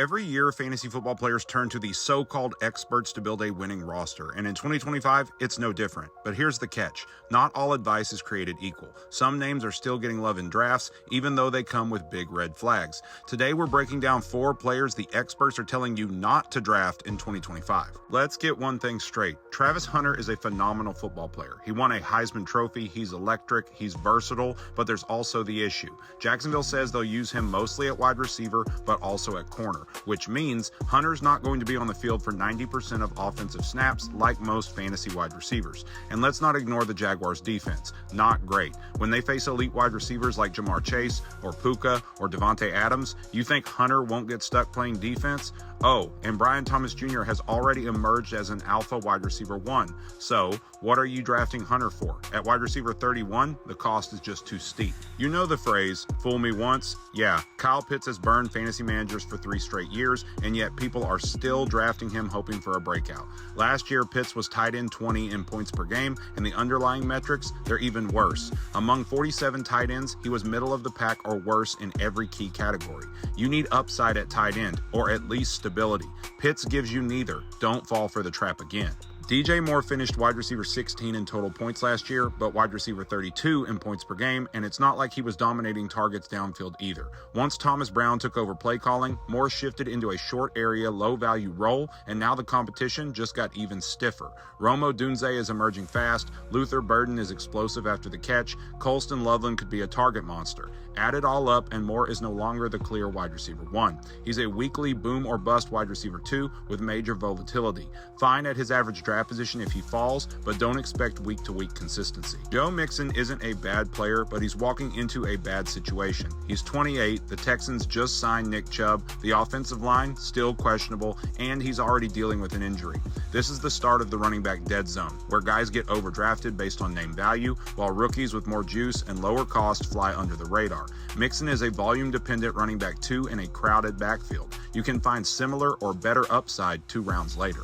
Every year, fantasy football players turn to the so-called experts to build a winning roster, and in 2025, it's no different. But here's the catch. Not all advice is created equal. Some names are still getting love in drafts, even though they come with big red flags. Today, we're breaking down 4 players the experts are telling you not to draft in 2025. Let's get one thing straight. Travis Hunter is a phenomenal football player. He won a Heisman Trophy, he's electric, he's versatile, but there's also the issue. Jacksonville says they'll use him mostly at wide receiver, but also at corner, which means Hunter's not going to be on the field for 90% of offensive snaps like most fantasy wide receivers. And let's not ignore the Jaguars' defense. Not great. When they face elite wide receivers like Jamar Chase or Puka or Devontae Adams, you think Hunter won't get stuck playing defense? Oh, and Brian Thomas Jr. has already emerged as an alpha wide receiver 1. So, what are you drafting Hunter for? At wide receiver 31, the cost is just too steep. You know the phrase, fool me once? Yeah, Kyle Pitts has burned fantasy managers for 3 straight years, and yet people are still drafting him hoping for a breakout. Last year, Pitts was tight end 20 in points per game, and the underlying metrics, they're even worse. Among 47 tight ends, he was middle of the pack or worse in every key category. You need upside at tight end, or at least stability. Pitts gives you neither. Don't fall for the trap again. DJ Moore finished wide receiver 16 in total points last year, but wide receiver 32 in points per game, and it's not like he was dominating targets downfield either. Once Thomas Brown took over play calling, Moore shifted into a short area, low value role, and now the competition just got even stiffer. Rome Odunze is emerging fast, Luther Burden is explosive after the catch, Colston Loveland could be a target monster. Add it all up, and Moore is no longer the clear wide receiver 1. He's a weekly boom or bust wide receiver 2 with major volatility. Fine at his average draft position if he falls, but don't expect week-to-week consistency. Joe Mixon isn't a bad player, but he's walking into a bad situation. He's 28, the Texans just signed Nick Chubb, the offensive line still questionable, and he's already dealing with an injury. This is the start of the running back dead zone, where guys get overdrafted based on name value, while rookies with more juice and lower cost fly under the radar. Mixon is a volume-dependent running back 2 in a crowded backfield. You can find similar or better upside 2 rounds later.